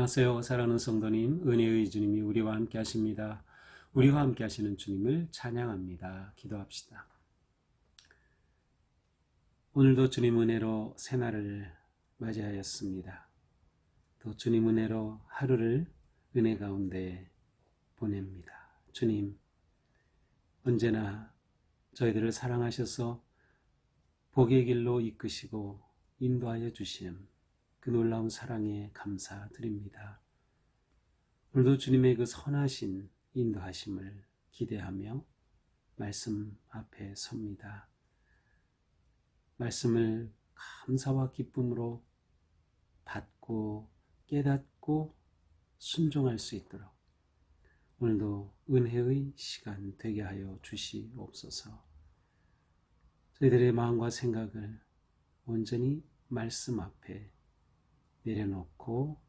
안녕하세요. 사랑하는 성도님, 은혜의 주님이 우리와 함께 하십니다. 우리와 함께 하시는 주님을 찬양합니다. 기도합시다. 오늘도 주님 은혜로 새날을 맞이하였습니다. 또 주님 은혜로 하루를 은혜 가운데 보냅니다. 주님, 언제나 저희들을 사랑하셔서 복의 길로 이끄시고 인도하여 주심, 그 놀라운 사랑에 감사드립니다. 오늘도 주님의 그 선하신 인도하심을 기대하며 말씀 앞에 섭니다. 말씀을 감사와 기쁨으로 받고 깨닫고 순종할 수 있도록 오늘도 은혜의 시간 되게 하여 주시옵소서. 저희들의 마음과 생각을 온전히 말씀 앞에 내려놓고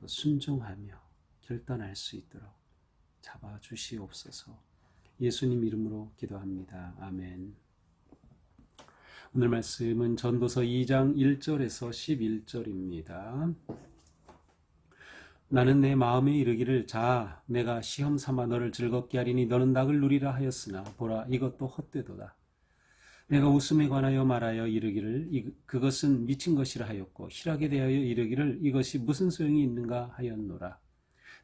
또 순종하며 결단할 수 있도록 잡아주시옵소서. 예수님 이름으로 기도합니다. 아멘. 오늘 말씀은 전도서 2장 1절에서 11절입니다. 나는 내 마음에 이르기를 자 내가 시험 삼아 너를 즐겁게 하리니 너는 낙을 누리라 하였으나 보라 이것도 헛되도다. 내가 웃음에 관하여 말하여 이르기를 그것은 미친 것이라 하였고 희락에 대하여 이르기를 이것이 무슨 소용이 있는가 하였노라.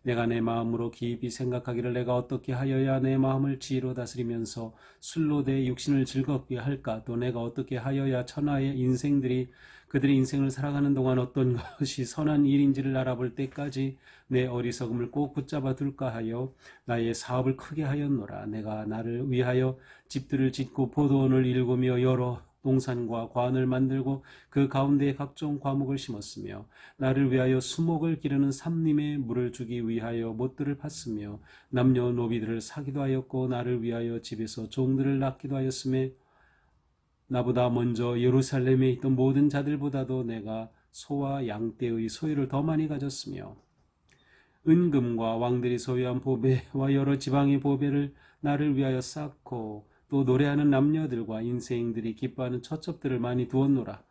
내가 내 마음으로 깊이 생각하기를 내가 어떻게 하여야 내 마음을 지혜로 다스리면서 술로 내 육신을 즐겁게 할까? 또 내가 어떻게 하여야 천하의 인생들이 그들의 인생을 살아가는 동안 어떤 것이 선한 일인지를 알아볼 때까지 내 어리석음을 꼭 붙잡아 둘까 하여 나의 사업을 크게 하였노라. 내가 나를 위하여 집들을 짓고 포도원을 일구며 여러 동산과 관을 만들고 그 가운데에 각종 과목을 심었으며 나를 위하여 수목을 기르는 삼림의 물을 주기 위하여 못들을 팠으며 남녀노비들을 사기도 하였고 나를 위하여 집에서 종들을 낳기도 하였으며 나보다 먼저 예루살렘에 있던 모든 자들보다도 내가 소와 양떼의 소유를 더 많이 가졌으며 은금과 왕들이 소유한 보배와 여러 지방의 보배를 나를 위하여 쌓고 또 노래하는 남녀들과 인생들이 기뻐하는 처첩들을 많이 두었노라.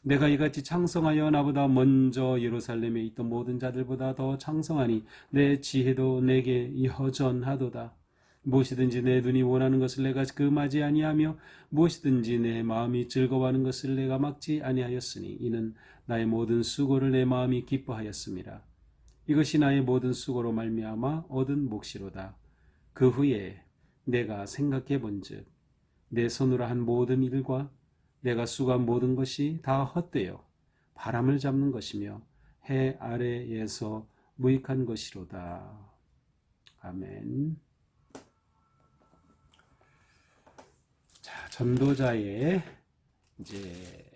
내가 이같이 창성하여 나보다 먼저 예루살렘에 있던 모든 자들보다 더 창성하니 내 지혜도 내게 여전하도다. 무엇이든지 내 눈이 원하는 것을 내가 금하지 아니하며 무엇이든지 내 마음이 즐거워하는 것을 내가 막지 아니하였으니 이는 나의 모든 수고를 내 마음이 기뻐하였음이라. 이것이 나의 모든 수고로 말미암아 얻은 몫이로다. 그 후에 내가 생각해 본즉 내 손으로 한 모든 일과 내가 수고한 모든 것이 다 헛되어 바람을 잡는 것이며 해 아래에서 무익한 것이로다. 아멘. 자, 전도자의 이제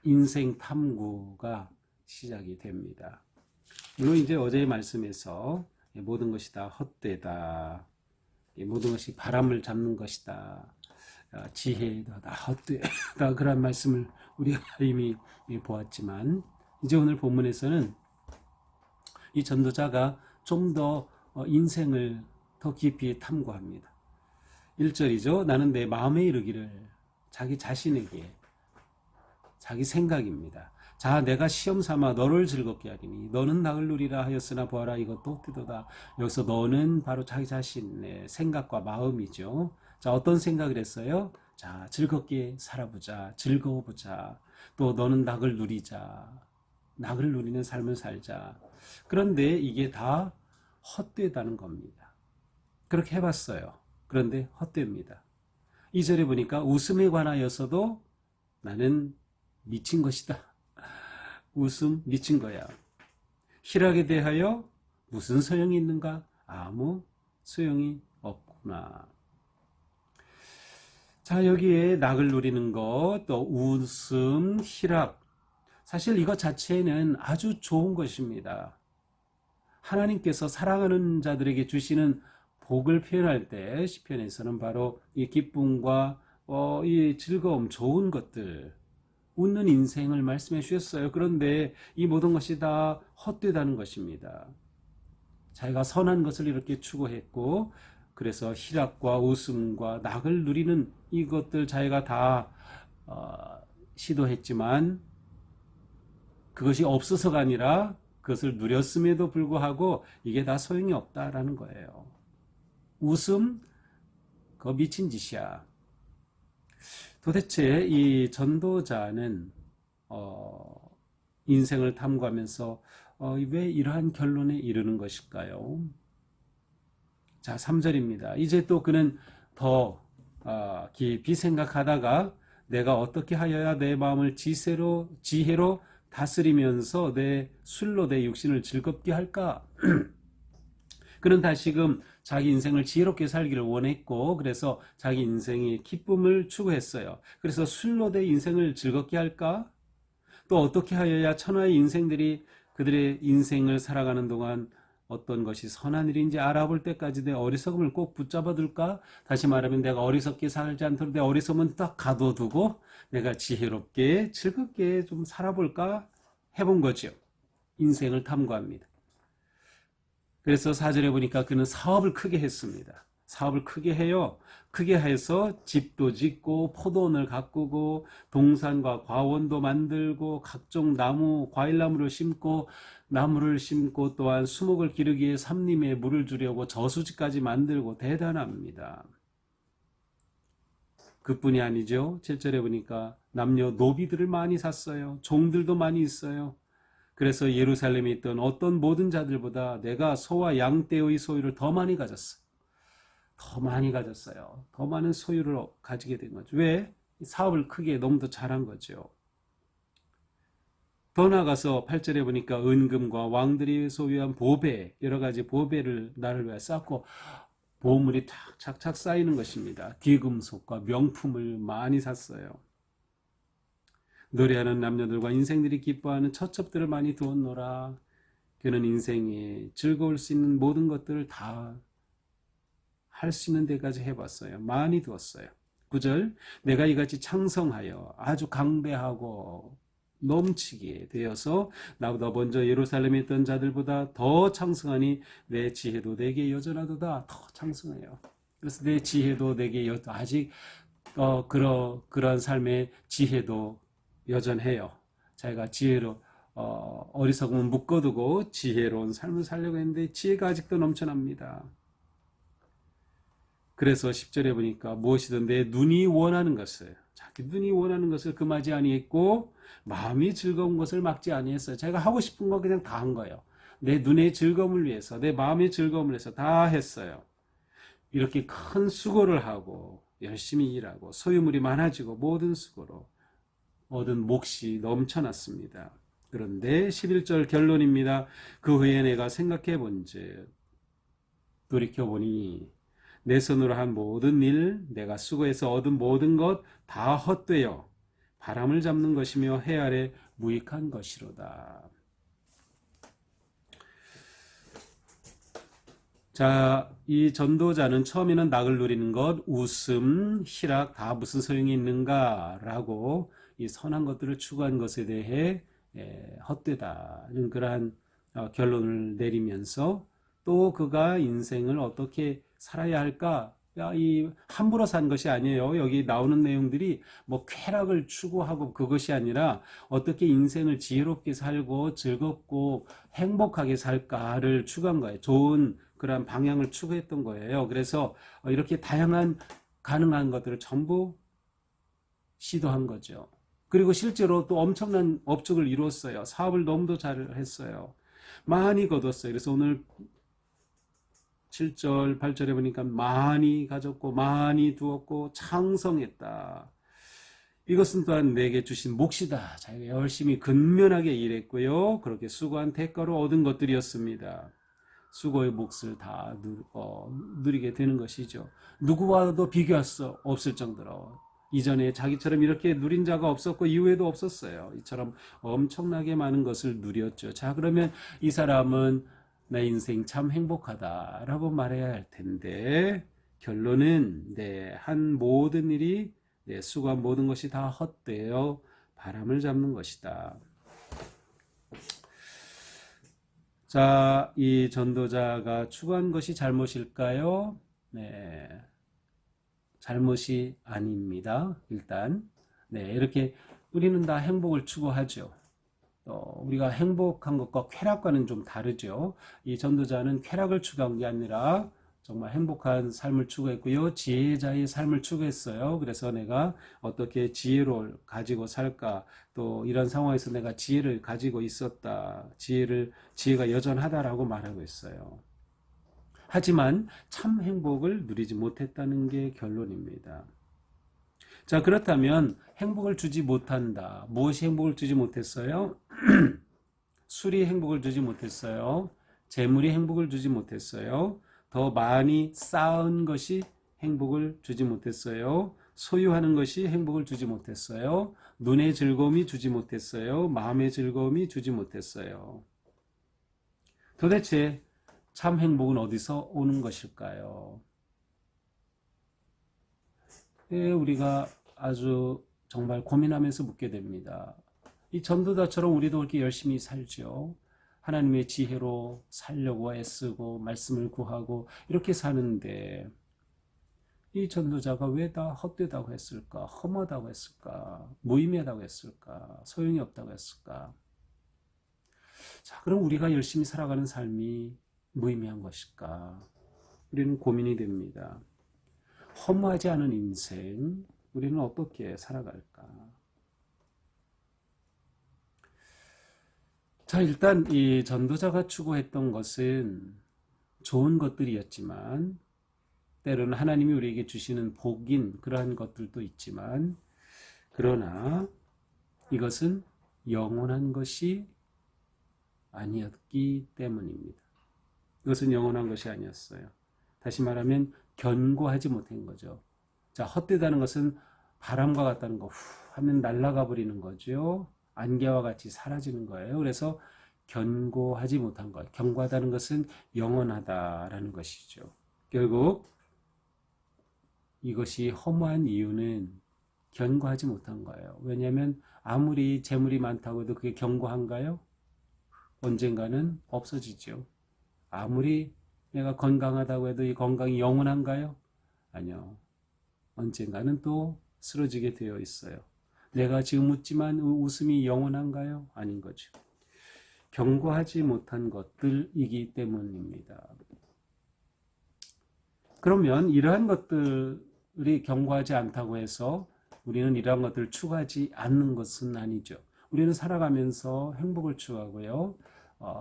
인생 탐구가 시작이 됩니다. 물론 이제 어제의 말씀에서 모든 것이 다 헛되다. 모든 것이 바람을 잡는 것이다. 지혜다 다 헛되다. 그런 말씀을 우리가 이미 보았지만 이제 오늘 본문에서는 이 전도자가 좀 더 인생을 더 깊이 탐구합니다. 1절이죠. 나는 내 마음에 이르기를 자기 자신에게 자기 생각입니다. 자 내가 시험 삼아 너를 즐겁게 하리니 너는 낙을 누리라 하였으나 보아라 이것도 헛되도다. 여기서 너는 바로 자기 자신의 생각과 마음이죠. 자 어떤 생각을 했어요? 자 즐겁게 살아보자. 즐거워보자. 또 너는 낙을 누리자. 낙을 누리는 삶을 살자. 그런데 이게 다 헛되다는 겁니다. 그렇게 해봤어요. 그런데 헛됩니다. 2절에 보니까 웃음에 관하여서도 나는 미친 것이다. 웃음 미친 거야. 희락에 대하여 무슨 소용이 있는가? 아무 소용이 없구나. 자 여기에 낙을 누리는 것, 또 웃음, 희락. 사실 이것 자체는 아주 좋은 것입니다. 하나님께서 사랑하는 자들에게 주시는 복을 표현할 때 시편에서는 바로 이 기쁨과 이 즐거움, 좋은 것들, 웃는 인생을 말씀해 주셨어요. 그런데 이 모든 것이 다 헛되다는 것입니다. 자기가 선한 것을 이렇게 추구했고 그래서 희락과 웃음과 낙을 누리는 이것들 자기가 다 시도했지만 그것이 없어서가 아니라 그것을 누렸음에도 불구하고 이게 다 소용이 없다라는 거예요. 웃음, 그거 미친 짓이야. 도대체 이 전도자는 인생을 탐구하면서 왜 이러한 결론에 이르는 것일까요? 자, 3절입니다. 이제 또 그는 더 깊이 생각하다가 내가 어떻게 하여야 내 마음을 지혜로 다스리면서 내 술로 내 육신을 즐겁게 할까? 그는 다시금 자기 인생을 지혜롭게 살기를 원했고, 그래서 자기 인생의 기쁨을 추구했어요. 그래서 술로 내 인생을 즐겁게 할까? 또 어떻게 하여야 천하의 인생들이 그들의 인생을 살아가는 동안 어떤 것이 선한 일인지 알아볼 때까지 내 어리석음을 꼭 붙잡아둘까? 다시 말하면 내가 어리석게 살지 않도록 내 어리석음은 딱 가둬두고 내가 지혜롭게 즐겁게 좀 살아볼까? 해본 거죠. 인생을 탐구합니다. 그래서 4절에 보니까 그는 사업을 크게 했습니다. 사업을 크게 해요. 크게 해서 집도 짓고 포도원을 가꾸고 동산과 과원도 만들고 각종 나무, 과일나무를 심고 나무를 심고 또한 수목을 기르기에 삼림에 물을 주려고 저수지까지 만들고 대단합니다. 그뿐이 아니죠. 7절에 보니까 남녀 노비들을 많이 샀어요. 종들도 많이 있어요. 그래서 예루살렘에 있던 어떤 모든 자들보다 내가 소와 양떼의 소유를 더 많이 가졌어. 더 많이 가졌어요. 더 많은 소유를 가지게 된 거죠. 왜? 사업을 크게 너무 더 잘한 거죠. 더 나아가서 8절에 보니까 은금과 왕들이 소유한 보배, 여러 가지 보배를 나를 위해 쌓고 보물이 착착 쌓이는 것입니다. 귀금속과 명품을 많이 샀어요. 노래하는 남녀들과 인생들이 기뻐하는 처첩들을 많이 두었노라. 그는 인생에 즐거울 수 있는 모든 것들을 다 할 수 있는 데까지 해봤어요. 많이 두었어요. 9절 내가 이같이 창성하여 아주 강대하고 넘치게 되어서 나보다 먼저 예루살렘에 있던 자들보다 더 창성하니 내 지혜도 내게 여전하도다. 더 창성해요. 그래서 내 지혜도 내게 아직 그런 삶의 지혜도 여전해요. 자기가 지혜로 어리석음은 묶어두고 지혜로운 삶을 살려고 했는데 지혜가 아직도 넘쳐납니다. 그래서 10절에 보니까 무엇이든 내 눈이 원하는 것을, 자기 눈이 원하는 것을 금하지 아니했고 마음이 즐거운 것을 막지 아니했어요. 자기가 하고 싶은 거 그냥 다 한 거예요. 내 눈의 즐거움을 위해서, 내 마음의 즐거움을 위해서 다 했어요. 이렇게 큰 수고를 하고 열심히 일하고 소유물이 많아지고 모든 수고로 얻은 몫이 넘쳐났습니다. 그런데 11절 결론입니다. 그 후에 내가 생각해 본즉 돌이켜보니 내 손으로 한 모든 일, 내가 수고해서 얻은 모든 것 다 헛되어 바람을 잡는 것이며 해 아래 무익한 것이로다. 자, 이 전도자는 처음에는 낙을 누리는 것, 웃음, 희락 다 무슨 소용이 있는가라고 이 선한 것들을 추구한 것에 대해 헛되다는 그러한 결론을 내리면서 또 그가 인생을 어떻게 살아야 할까? 이 함부로 산 것이 아니에요. 여기 나오는 내용들이 뭐 쾌락을 추구하고 그것이 아니라 어떻게 인생을 지혜롭게 살고 즐겁고 행복하게 살까를 추구한 거예요. 좋은 그런 방향을 추구했던 거예요. 그래서 이렇게 다양한 가능한 것들을 전부 시도한 거죠. 그리고 실제로 또 엄청난 업적을 이루었어요. 사업을 너무도 잘했어요. 많이 거뒀어요. 그래서 오늘 7절, 8절에 보니까 많이 가졌고 많이 두었고 창성했다. 이것은 또한 내게 주신 몫이다. 자기가 열심히 근면하게 일했고요. 그렇게 수고한 대가로 얻은 것들이었습니다. 수고의 몫을 다 누리게 되는 것이죠. 누구와도 비교할 수 없을 정도로 이전에 자기처럼 이렇게 누린 자가 없었고 이후에도 없었어요. 이처럼 엄청나게 많은 것을 누렸죠. 자, 그러면 이 사람은 내 인생 참 행복하다라고 말해야 할 텐데 결론은 한 모든 일이 내 수고한 모든 것이 다 헛되어 바람을 잡는 것이다. 자, 이 전도자가 추구한 것이 잘못일까요? 네, 잘못이 아닙니다. 일단 이렇게 우리는 다 행복을 추구하죠. 우리가 행복한 것과 쾌락과는 좀 다르죠. 이 전도자는 쾌락을 추구한 게 아니라 정말 행복한 삶을 추구했고요. 지혜자의 삶을 추구했어요. 그래서 내가 어떻게 지혜를 가지고 살까? 또 이런 상황에서 내가 지혜를 가지고 있었다. 지혜가 여전하다라고 말하고 있어요. 하지만 참 행복을 누리지 못했다는 게 결론입니다. 자, 그렇다면 행복을 주지 못한다. 무엇이 행복을 주지 못했어요? 술이 행복을 주지 못했어요. 재물이 행복을 주지 못했어요. 더 많이 쌓은 것이 행복을 주지 못했어요. 소유하는 것이 행복을 주지 못했어요. 눈의 즐거움이 주지 못했어요. 마음의 즐거움이 주지 못했어요. 도대체 참 행복은 어디서 오는 것일까요? 우리가 아주 정말 고민하면서 묻게 됩니다. 이 전도자처럼 우리도 그렇게 열심히 살죠. 하나님의 지혜로 살려고 애쓰고 말씀을 구하고 이렇게 사는데 이 전도자가 왜 다 헛되다고 했을까? 험하다고 했을까? 무의미하다고 했을까? 소용이 없다고 했을까? 자, 그럼 우리가 열심히 살아가는 삶이 무의미한 것일까? 우리는 고민이 됩니다. 허무하지 않은 인생, 우리는 어떻게 살아갈까? 자, 일단 이 전도자가 추구했던 것은 좋은 것들이었지만, 때로는 하나님이 우리에게 주시는 복인 그러한 것들도 있지만, 그러나 이것은 영원한 것이 아니었기 때문입니다. 이것은 영원한 것이 아니었어요. 다시 말하면 견고하지 못한 거죠. 자, 헛되다는 것은 바람과 같다는 거, 후 하면 날아가 버리는 거죠. 안개와 같이 사라지는 거예요. 그래서 견고하지 못한 것. 견고하다는 것은 영원하다라는 것이죠. 결국 이것이 허무한 이유는 견고하지 못한 거예요. 왜냐하면 아무리 재물이 많다고 해도 그게 견고한가요? 언젠가는 없어지죠. 아무리 내가 건강하다고 해도 이 건강이 영원한가요? 아니요. 언젠가는 또 쓰러지게 되어 있어요. 내가 지금 웃지만 웃음이 영원한가요? 아닌 거죠. 견고하지 못한 것들이기 때문입니다. 그러면 이러한 것들이 견고하지 않다고 해서 우리는 이러한 것들을 추구하지 않는 것은 아니죠. 우리는 살아가면서 행복을 추구하고요.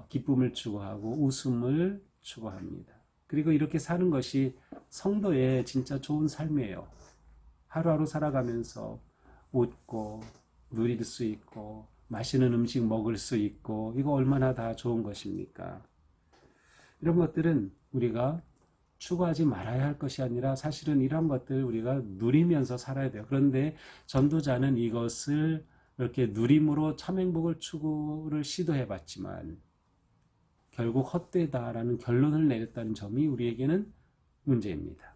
기쁨을 추구하고 웃음을 추구합니다. 그리고 이렇게 사는 것이 성도의 진짜 좋은 삶이에요. 하루하루 살아가면서 웃고 누릴 수 있고 맛있는 음식 먹을 수 있고 이거 얼마나 다 좋은 것입니까? 이런 것들은 우리가 추구하지 말아야 할 것이 아니라 사실은 이런 것들 우리가 누리면서 살아야 돼요. 그런데 전도자는 이것을 이렇게 누림으로 참 행복을 추구를 시도해 봤지만 결국 헛되다라는 결론을 내렸다는 점이 우리에게는 문제입니다.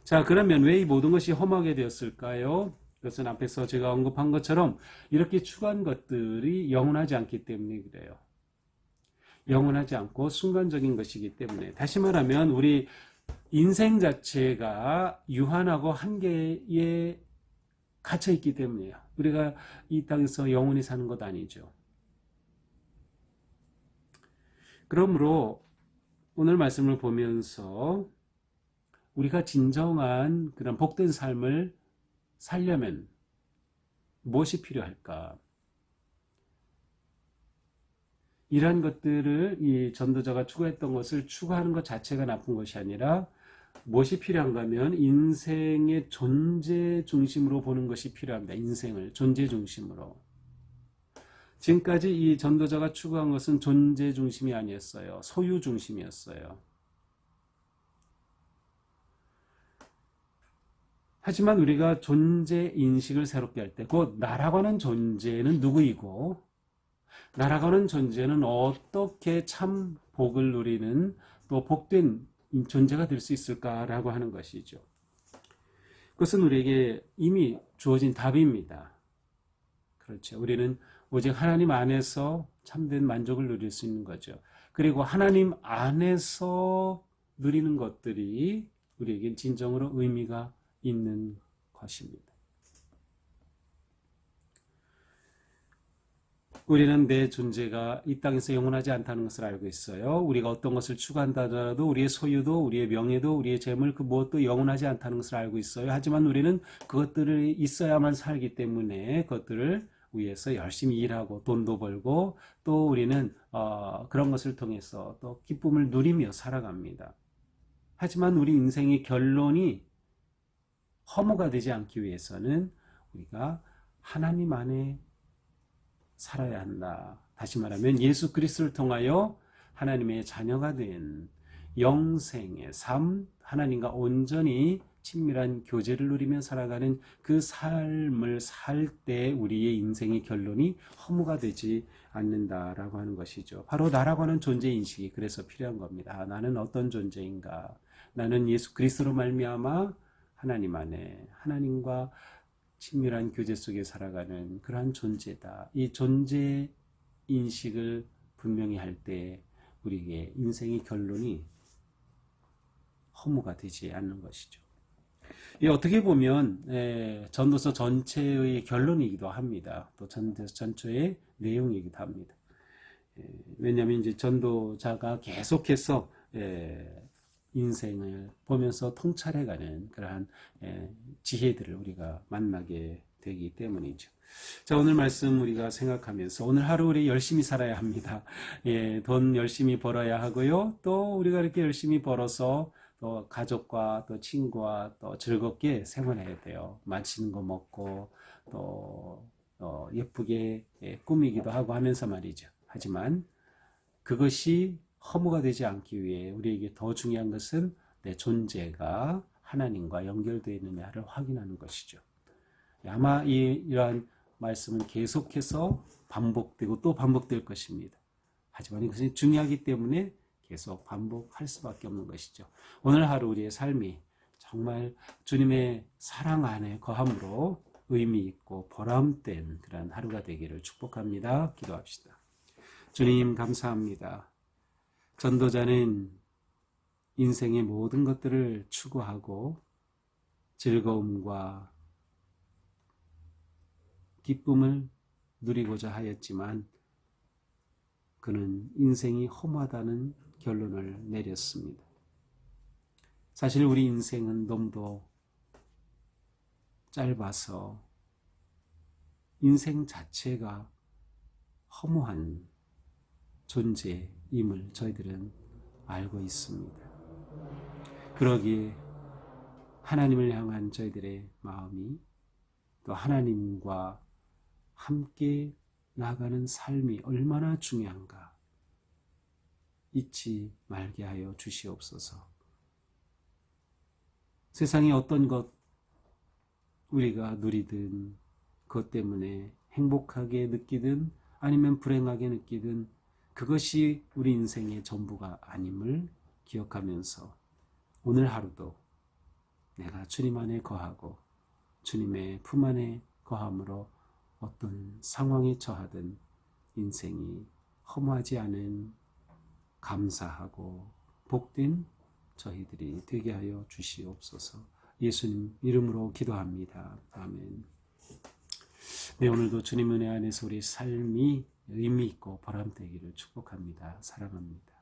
자, 그러면 왜 이 모든 것이 험하게 되었을까요? 그것은 앞에서 제가 언급한 것처럼 이렇게 추구한 것들이 영원하지 않기 때문에 그래요. 영원하지 않고 순간적인 것이기 때문에. 다시 말하면 우리 인생 자체가 유한하고 한계에 갇혀 있기 때문이에요. 우리가 이 땅에서 영원히 사는 것 아니죠. 그러므로 오늘 말씀을 보면서 우리가 진정한 그런 복된 삶을 살려면 무엇이 필요할까? 이러한 것들을 이 전도자가 추구했던 것을 추구하는 것 자체가 나쁜 것이 아니라 무엇이 필요한가 하면 인생의 존재 중심으로 보는 것이 필요합니다. 인생을 존재 중심으로. 지금까지 이 전도자가 추구한 것은 존재 중심이 아니었어요. 소유 중심이었어요. 하지만 우리가 존재 인식을 새롭게 할 때, 곧 나라고 하는 존재는 누구이고, 나라고 하는 존재는 어떻게 참 복을 누리는 또 복된 존재가 될 수 있을까라고 하는 것이죠. 그것은 우리에게 이미 주어진 답입니다. 그렇죠. 우리는 오직 하나님 안에서 참된 만족을 누릴 수 있는 거죠. 그리고 하나님 안에서 누리는 것들이 우리에겐 진정으로 의미가 있는 것입니다. 우리는 내 존재가 이 땅에서 영원하지 않다는 것을 알고 있어요. 우리가 어떤 것을 추구한다 하더라도 우리의 소유도 우리의 명예도 우리의 재물 그 무엇도 영원하지 않다는 것을 알고 있어요. 하지만 우리는 그것들이 있어야만 살기 때문에 그것들을 위해서 열심히 일하고 돈도 벌고 또 우리는 그런 것을 통해서 또 기쁨을 누리며 살아갑니다. 하지만 우리 인생의 결론이 허무가 되지 않기 위해서는 우리가 하나님 안에 살아야 한다. 다시 말하면 예수 그리스도를 통하여 하나님의 자녀가 된 영생의 삶, 하나님과 온전히 친밀한 교제를 누리며 살아가는 그 삶을 살 때 우리의 인생의 결론이 허무가 되지 않는다라고 하는 것이죠. 바로 나라고 하는 존재 인식이 그래서 필요한 겁니다. 나는 어떤 존재인가? 나는 예수 그리스도로 말미암아 하나님 안에 하나님과 친밀한 교제 속에 살아가는 그러한 존재다. 이 존재 인식을 분명히 할 때 우리에게 인생의 결론이 허무가 되지 않는 것이죠. 어떻게 보면 전도서 전체의 결론이기도 합니다. 또 전도서 전체의 내용이기도 합니다. 왜냐하면 이제 전도자가 계속해서 인생을 보면서 통찰해가는 그러한 지혜들을 우리가 만나게 되기 때문이죠. 자, 오늘 말씀 우리가 생각하면서 오늘 하루 우리 열심히 살아야 합니다. 돈 열심히 벌어야 하고요. 또 우리가 이렇게 열심히 벌어서 또 가족과 또 친구와 또 즐겁게 생활해야 돼요. 맛있는 거 먹고 또 예쁘게 꾸미기도 하고 하면서 말이죠. 하지만 그것이 허무가 되지 않기 위해 우리에게 더 중요한 것은 내 존재가 하나님과 연결되어 있느냐를 확인하는 것이죠. 아마 이러한 말씀은 계속해서 반복되고 또 반복될 것입니다. 하지만 이것이 중요하기 때문에 계속 반복할 수밖에 없는 것이죠. 오늘 하루 우리의 삶이 정말 주님의 사랑 안에 거함으로 의미 있고 보람된 그런 하루가 되기를 축복합니다. 기도합시다. 주님 감사합니다. 전도자는 인생의 모든 것들을 추구하고 즐거움과 기쁨을 누리고자 하였지만 그는 인생이 허무하다는 결론을 내렸습니다. 사실 우리 인생은 너무도 짧아서 인생 자체가 허무한 존재임을 저희들은 알고 있습니다. 그러기에 하나님을 향한 저희들의 마음이 또 하나님과 함께 나가는 삶이 얼마나 중요한가 잊지 말게 하여 주시옵소서. 세상에 어떤 것 우리가 누리든 그것 때문에 행복하게 느끼든 아니면 불행하게 느끼든 그것이 우리 인생의 전부가 아님을 기억하면서 오늘 하루도 내가 주님 안에 거하고 주님의 품 안에 거함으로 어떤 상황에 처하든 인생이 허무하지 않은 감사하고 복된 저희들이 되게 하여 주시옵소서. 예수님 이름으로 기도합니다. 아멘. 네, 오늘도 주님 은혜 안에서 우리 삶이 의미 있고 보람되기를 축복합니다. 사랑합니다.